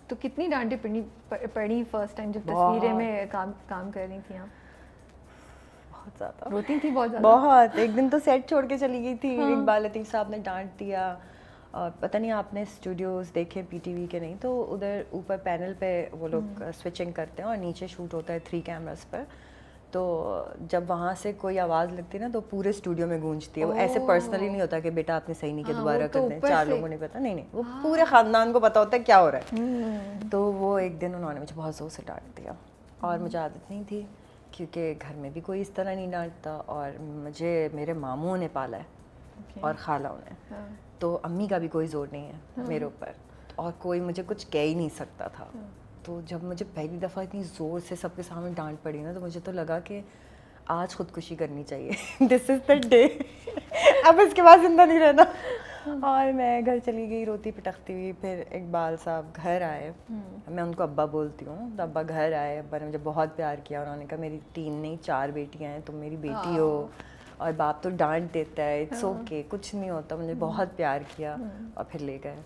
تو کتنی ڈانٹیں پڑی فرسٹ ٹائم جب تصویریں میں کام کر رہی تھیں آپ؟ بہت زیادہ روتی تھی بہت زیادہ؟ بہت. ایک دن تو سیٹ چھوڑ کے چلی گئی تھی, اقبال لطیف صاحب نے ڈانٹ دیا. اور پتہ نہیں آپ نے اسٹوڈیوز دیکھے پی ٹی وی کے نہیں, تو ادھر اوپر پینل پہ وہ لوگ سوئچنگ کرتے ہیں اور نیچے شوٹ ہوتا ہے 3 کیمراز پر. تو جب وہاں سے کوئی آواز لگتی ہے نا تو پورے اسٹوڈیو میں گونجتی ہے. وہ ایسے پرسنلی نہیں ہوتا کہ بیٹا آپ نے صحیح نہیں کیا دوبارہ کر دیں, 4 لوگوں نے پتا نہیں, وہ پورے خاندان کو پتا ہوتا ہے کیا ہو رہا ہے. تو وہ ایک دن انہوں نے مجھے بہت زور سے ڈانٹ دیا, اور مجھے عادت نہیں تھی کیونکہ گھر میں بھی کوئی اس طرح نہیں ڈانٹتا, اور مجھے میرے ماموں نے پالا ہے اور خالہ نے, تو امی کا بھی کوئی زور نہیں ہے میرے اوپر, اور کوئی مجھے کچھ کہہ ہی نہیں سکتا تھا. تو جب مجھے پہلی دفعہ اتنی زور سے سب کے سامنے ڈانٹ پڑی نا, تو مجھے تو لگا کہ آج خودکشی کرنی چاہیے, دس از دا ڈے, اب اس کے بعد زندہ نہیں رہنا. اور میں گھر چلی گئی روتی پٹکتی ہوئی. پھر اقبال صاحب گھر آئے, میں ان کو ابا بولتی ہوں, تو ابا گھر آئے. ابا نے مجھے بہت پیار کیا, انہوں نے کہا میری 3 نہیں 4 بیٹیاں ہیں, تم میری بیٹی ہو, اور باپ تو ڈانٹ دیتا ہے, اٹس اوکے, کچھ نہیں ہوتا. مجھے بہت پیار کیا اور پھر لے گئے.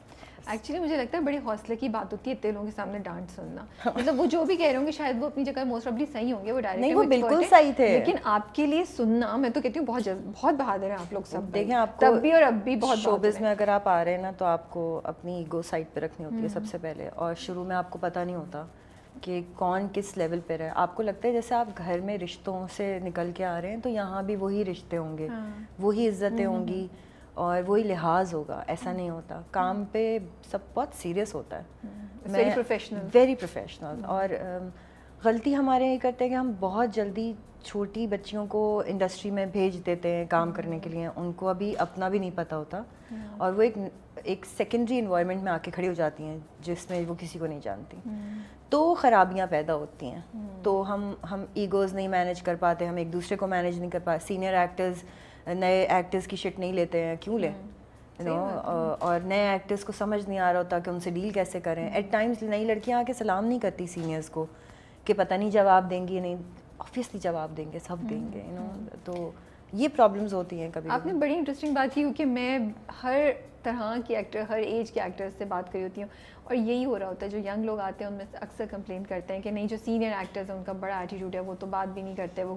ایکچولی مجھے لگتا ہے بڑی حوصلے کی بات ہوتی ہے اتنے لوگوں کے سامنے ڈانٹ سننا. مطلب وہ جو بھی کہہ رہے ہوں گے شاید وہ اپنی جگہ موسٹ پروبلی صحیح ہوں گے, وہ ڈائریکٹر نہیں وہ بالکل صحیح تھے, لیکن آپ کے لیے سننا, میں تو کہتی ہوں بہت بہادر ہیں آپ لوگ سب. دیکھیں آپ کو تب بھی اور اب بھی بہت شوبز میں اگر آپ آ رہے ہیں نا, تو آپ کو اپنی ایگو سائڈ پہ رکھنی ہوتی ہے سب سے پہلے. اور شروع میں آپ کو پتہ نہیں ہوتا کہ کون کس لیول پہ رہے. آپ کو لگتا ہے جیسے آپ گھر میں رشتوں سے نکل کے آ رہے ہیں, تو یہاں بھی وہی رشتے ہوں گے, وہی عزتیں ہوں گی, اور وہی لحاظ ہوگا. ایسا نہیں ہوتا. کام پہ سب بہت سیریس ہوتا ہے, ویری پروفیشنل. اور غلطی ہمارے یہ کرتے ہیں کہ ہم بہت جلدی چھوٹی بچیوں کو انڈسٹری میں بھیج دیتے ہیں کام کرنے کے لیے. ان کو ابھی اپنا بھی نہیں پتہ ہوتا, اور وہ ایک سیکنڈری انوائرمنٹ میں آ کے کھڑی ہو جاتی ہیں جس میں وہ کسی کو نہیں جانتی. تو خرابیاں پیدا ہوتی ہیں. تو ہم ایگوز نہیں مینیج کر پاتے, ہم ایک دوسرے کو مینیج نہیں کر پاتے. سینئر ایکٹرز نئے ایکٹرز کی شٹ نہیں لیتے ہیں, کیوں لیں, اور نئے ایکٹرز کو سمجھ نہیں آ رہا ہوتا کہ ان سے ڈیل کیسے کریں. ایٹ ٹائمز نئی لڑکیاں آ کے سلام نہیں کرتی سینئرز کو کہ پتہ نہیں جواب دیں گی, نہیں آبویسلی جواب دیں گے, سب دیں گے, تو یہ پرابلمز ہوتی ہیں کبھی. آپ نے بڑی انٹرسٹنگ بات کی, کیونکہ میں ہر طرح کی ایکٹر, ہر ایج کے ایکٹر سے بات کری ہوتی ہوں, اور یہی ہو رہا ہوتا ہے. جو ینگ لوگ آتے ہیں ان میں سے اکثر کمپلین کرتے ہیں کہ نہیں جو سینئر ایکٹرز ہیں ان کا بڑا ایٹیٹیوڈ ہے, وہ تو بات بھی نہیں کرتے, وہ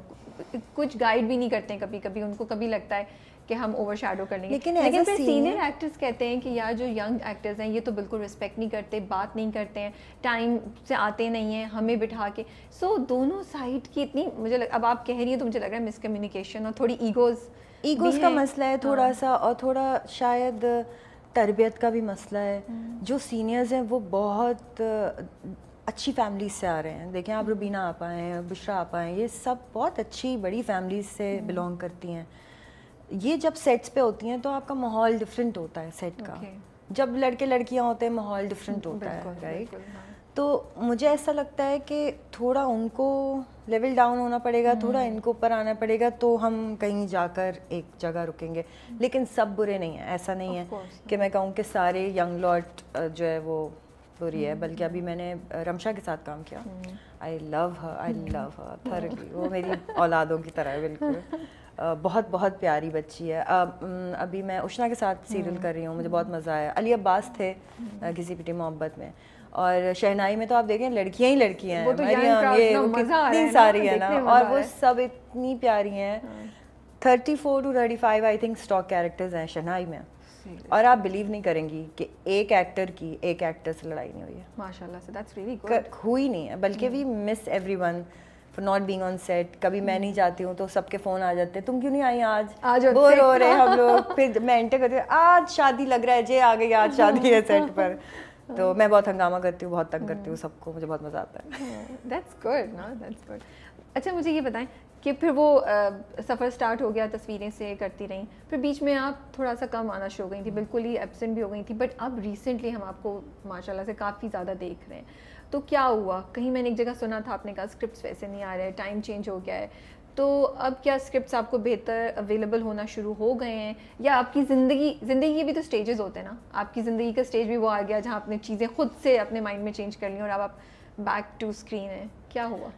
کچھ گائیڈ بھی نہیں کرتے ہیں. کبھی کبھی ان کو کبھی لگتا ہے کہ ہم اوور شیڈو کر لیں گے, لیکن پھر سینئر ایکٹرز کہتے ہیں کہ یار جو ینگ ایکٹرز ہیں یہ تو بالکل رسپیکٹ نہیں کرتے, بات نہیں کرتے ہیں, ٹائم سے آتے نہیں ہیں, ہمیں بٹھا کے. سو دونوں سائڈ کی اتنی مجھے اب آپ کہہ رہی ہیں تو مجھے لگ رہا ہے مس کمیونیکیشن اور تھوڑی ایگوز کا مسئلہ ہے تھوڑا سا, اور تھوڑا شاید تربیت کا بھی مسئلہ ہے. جو سینئرز ہیں وہ بہت اچھی فیملیز سے آ رہے ہیں. دیکھیں آپ روبینہ آپا ہیں, بشرا آپا ہیں, یہ سب بہت اچھی بڑی فیملیز سے بلانگ کرتی ہیں. یہ جب سیٹس پہ ہوتی ہیں تو آپ کا ماحول ڈفرینٹ ہوتا ہے سیٹ کا. جب لڑکے لڑکیاں ہوتے ہیں ماحول ڈفرینٹ ہوتا ہے, رائٹ. تو مجھے ایسا لگتا ہے کہ تھوڑا ان کو لیول ڈاؤن ہونا پڑے گا, تھوڑا ان کو اوپر آنا پڑے گا, تو ہم کہیں جا کر ایک جگہ رکیں گے. لیکن سب برے نہیں ہیں, ایسا نہیں ہے کہ میں کہوں کہ سارے ینگ لاٹ جو ہے وہ بری ہے. بلکہ ابھی میں نے رمشا کے ساتھ کام کیا, آئی لو ہر تھرلی, وہ میری اولادوں کی طرح ہے بالکل. بہت بہت پیاری بچی ہے. ابھی میں اشنا کے ساتھ سیریل کر رہی ہوں, مجھے بہت مزہ آیا. علی عباس تھے کسی پٹی محبت میں, اور شہنائی میں تو آپ دیکھیں لڑکیاں ہی لڑکیاں ہیں, مریم یہ وہ کتنی ساری ہے نا, اور وہ سب اتنی پیاری ہیں. 34 to 35 I think stock characters ہیں شہنائی میں, اور آپ بلیو نہیں کریں گی کہ ایک ایکٹر کی ایک ایکٹر سے لڑائی نہیں ہوئی ہے. ماشاءاللہ سے دیٹس ریلی گڈ. ہوئی نہیں ہے, بلکہ we miss everyone for not being on set. کبھی میں نہیں جاتی ہوں تو سب کے فون آ جاتے ہیں, تم کیوں نہیں آئی آج, بور ہو رہے ہم لوگ. پھر میں انٹر کرتی ہوں, آج شادی لگ رہا ہے جی, آ گئی آج شادی ہے سیٹ پر. تو میں بہت ہنگامہ کرتی ہوں, بہت تنگ کرتی ہوں سب کو, مجھے بہت مزہ آتا ہے. دیٹس گڈ نا, دیٹس گڈ. اچھا مجھے یہ بتائیں کہ پھر وہ سفر اسٹارٹ ہو گیا, تصویریں سے کرتی رہیں, پھر بیچ میں آپ تھوڑا سا کم آنا شروع ہو گئی تھی, بالکل ہی ایبسنٹ بھی ہو گئی تھی, بٹ اب ریسنٹلی ہم آپ کو ماشاء اللہ سے کافی زیادہ دیکھ رہے ہیں. تو کیا ہوا؟ کہیں میں نے ایک جگہ سنا تھا آپ نے کہا اسکرپٹس ویسے نہیں آ رہے, ٹائم چینج ہو گیا ہے, تو اب کیا اسکرپٹس آپ کو بہتر اویلیبل ہونا شروع ہو گئے ہیں, یا آپ کی زندگی کے بھی تو اسٹیجز ہوتے ہیں نا, آپ کی زندگی کا اسٹیج بھی وہ آ گیا جہاں آپ نے چیزیں خود سے اپنے مائنڈ میں چینج کر لیں اور اب آپ بیک ٹو اسکرین ہیں, کیا ہوا؟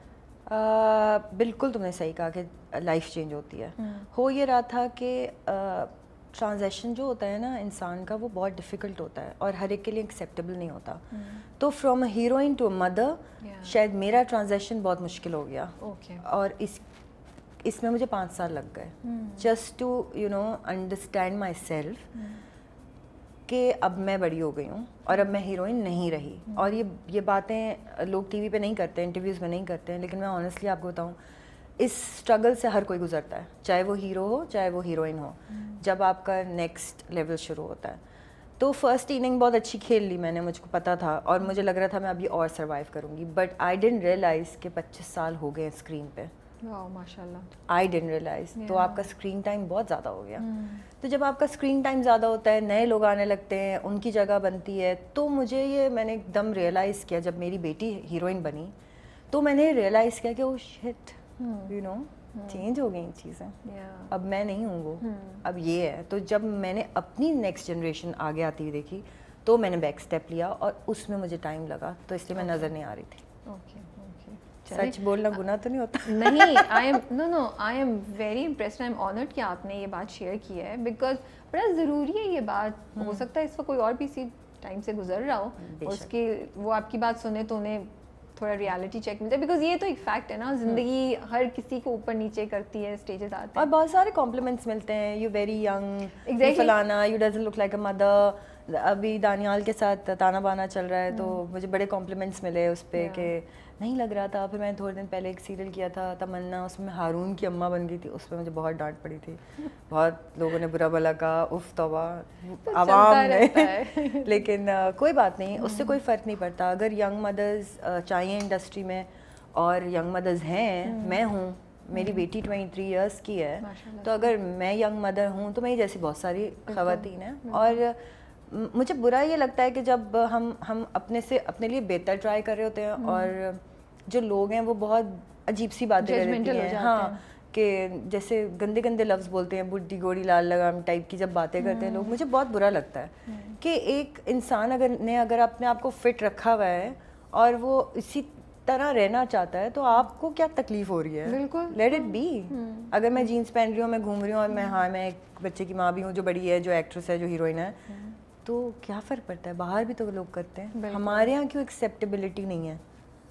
بالکل تم نے صحیح کہا کہ لائف چینج ہوتی ہے. ہو یہ رہا تھا کہ ٹرانزیکشن جو ہوتا ہے نا انسان کا وہ بہت ڈیفیکلٹ ہوتا ہے اور ہر ایک کے لیے ایکسیپٹیبل نہیں ہوتا. تو from a heroine to a mother شاید میرا ٹرانزیکشن بہت مشکل ہو گیا, اور اس میں مجھے 5 سال لگ گئے just to understand myself کہ اب میں بڑی ہو گئی ہوں اور اب میں ہیروئن نہیں رہی. اور یہ باتیں لوگ ٹی وی پہ نہیں کرتے, انٹرویوز میں نہیں کرتے ہیں, لیکن میں آنیسٹلی آپ کو بتاؤں اس اسٹرگل سے ہر کوئی گزرتا ہے, چاہے وہ ہیرو ہو چاہے وہ ہیروئن ہو, جب آپ کا نیکسٹ لیول شروع ہوتا ہے. تو فرسٹ اننگ بہت اچھی کھیل لی میں نے, مجھ کو پتا تھا اور مجھے لگ رہا تھا میں ابھی اور سروائیو کروں گی, بٹ آئی ڈنٹ ریئلائز کہ 25 سال ہو گئے اسکرین پہ. ماشاء اللہ, آئی ڈنٹ ریئلائز. تو آپ کا اسکرین ٹائم بہت زیادہ ہو گیا. تو جب آپ کا اسکرین ٹائم زیادہ ہوتا ہے, نئے لوگ آنے لگتے ہیں, ان کی جگہ بنتی ہے, تو مجھے یہ میں نے ایک دم ریئلائز کیا جب میری بیٹی ہیروئن بنی, تو میں نے ریئلائز کیا کہ او شٹ, یو نو چینج ہو گئی چیزیں, اب میں نہیں ہوں وہ, اب یہ ہے. تو جب میں نے اپنی نیکسٹ جنریشن آگے آتی ہوئی دیکھی تو میں نے بیک اسٹیپ لیا, اور اس میں مجھے ٹائم لگا, تو اس لیے میں نظر نہیں آ رہی تھی. سچ بولنا گناہ تو نہیں ہوتا. نہیں, I am very impressed, I am honoured کہ آپ نے یہ بات شیئر کی ہے, بیکاز بڑا ضروری ہے یہ بات. ہو سکتا ہے اس وقت کوئی اور بھی اسی ٹائم سے گزر رہا ہو, اور اس کی وہ آپ کی بات سنے تو انہیں تھوڑا ریالٹی چیک ملتا ہے, بیکاز یہ تو ایک فیکٹ ہے نا, زندگی ہر کسی کو اوپر نیچے کرتی ہے, اسٹیجز آتے ہیں اور بہت سارے کمپلیمنٹس ملتے ہیں, یو ویری ینگ, فلانا, you doesn't look like a mother. ابھی دانیال کے ساتھ تانا بانا چل رہا ہے, تو مجھے بڑے کمپلیمنٹس ملے اس پہ کہ نہیں لگ رہا تھا. پھر میں نے تھوڑے دن پہلے ایک سیریل کیا تھا تمنا, اس میں ہارون کی اماں بن گئی تھی, اس پہ مجھے بہت ڈانٹ پڑی تھی, بہت لوگوں نے برا بھلا کہا, اف توبہ عوام نے. لیکن کوئی بات نہیں, اس سے کوئی فرق نہیں پڑتا. اگر ینگ مدرز چاہیے انڈسٹری میں, اور ینگ مدرز ہیں, میں ہوں, میری بیٹی 23 ایئرس کی ہے, تو اگر میں ینگ مدر ہوں تو میں جیسی بہت ساری خواتین ہیں. اور مجھے برا یہ لگتا ہے کہ جب ہم اپنے لیے بہتر ٹرائی کر رہے ہوتے ہیں, اور جو لوگ ہیں وہ بہت عجیب سی باتیں کر دیتی ہیں. ہاں, کہ جیسے گندے گندے لفظ بولتے ہیں, بڈھی گوڑی لال لگام ٹائپ کی جب باتیں کرتے ہیں لوگ, مجھے بہت برا لگتا ہے کہ ایک انسان اگر اپنے آپ کو فٹ رکھا ہوا ہے اور وہ اسی طرح رہنا چاہتا ہے, تو آپ کو کیا تکلیف ہو رہی ہے؟ بالکل, لیٹ اٹ بی. اگر میں جینس پہن رہی ہوں, میں گھوم رہی ہوں, اور میں ایک بچے کی ماں بھی ہوں جو بڑی ہے, جو ایکٹریس ہے, جو ہیروئن ہے, تو کیا فرق پڑتا ہے؟ باہر بھی تو لوگ کرتے ہیں, ہمارے یہاں کیوں ایکسیپٹیبلٹی نہیں ہے؟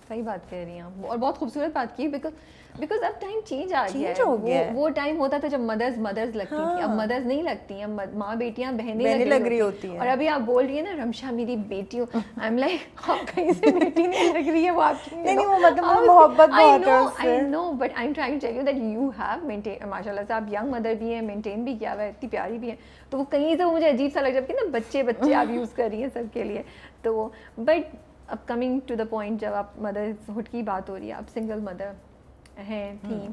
صحیح بات کہہ رہی ہیں آپ, اور بہت خوبصورت بات کی, بیکاز اب ٹائم چینج آ گیا ہے. وہ ٹائم ہوتا تھا جب مدرز لگتی تھی, اب مدرز نہیں لگتی ہیں, ماں بیٹیاں بہنیں لگ رہی ہوتی ہیں. اور ابھی آپ بول رہی ہیں نا رمشا میری بیٹی ہو, آئی ایم لائک آپ کہیں سے بیٹی نہیں لگ رہی ہے, وہ آپ کی نہیں, وہ مطلب محبت بہت ہے اس سے. I know, but I'm trying to tell you that you have maintained, ماشاء اللہ سے آپ ینگ مدر بھی ہیں, مینٹین بھی کیا ہوا ہے, اتنی پیاری بھی ہیں, تو وہ کہیں سے مجھے عجیب سا لگ رہا ہے کہ نا بچے آپ یوز کر رہی ہیں سب کے لیے. تو وہ بٹ اب کمنگ ٹو دا پوائنٹ, جب آپ مدرہڈ کی بات ہو رہی ہے, آپ سنگل مدر ہیں, تھیں,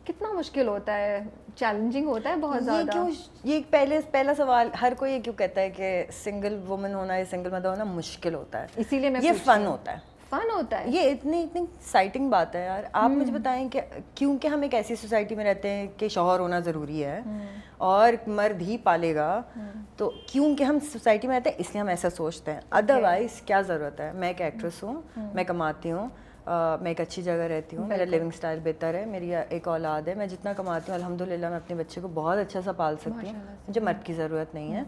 کتنا مشکل ہوتا ہے, چیلنجنگ ہوتا ہے بہت زیادہ. یہ پہلا سوال ہر کوئی یہ کیوں کہتا ہے کہ سنگل وومن ہونا یا سنگل مدر ہونا مشکل ہوتا ہے؟ اسی لیے میں یہ فن ہوتا ہے. فن ہوتا ہے, یہ اتنی ایکسائٹنگ بات ہے یار. آپ مجھے بتائیں کہ کیونکہ ہم ایک ایسی سوسائٹی میں رہتے ہیں کہ شوہر ہونا ضروری ہے اور مرد ہی پالے گا, تو کیونکہ ہم سوسائٹی میں رہتے ہیں اس لیے ہم ایسا سوچتے ہیں. ادروائز کیا ضرورت ہے؟ میں ایک ایکٹریس ہوں, میں کماتی ہوں, میں ایک اچھی جگہ رہتی ہوں, میرا لیونگ اسٹائل بہتر ہے, میری ایک اولاد ہے, میں جتنا کماتی ہوں الحمدللہ میں اپنے بچے کو بہت اچھا سا پال سکتی ہوں, مجھے مرد کی ضرورت نہیں ہے.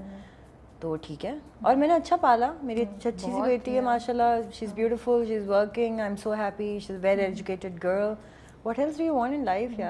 تو ٹھیک ہے, اور میں نے اچھا پالا, میری اچھی سی بیٹی ہے ماشاء اللہ, she is beautiful, she is working, I am so happy, she is very educated girl. What else do you want in life یار؟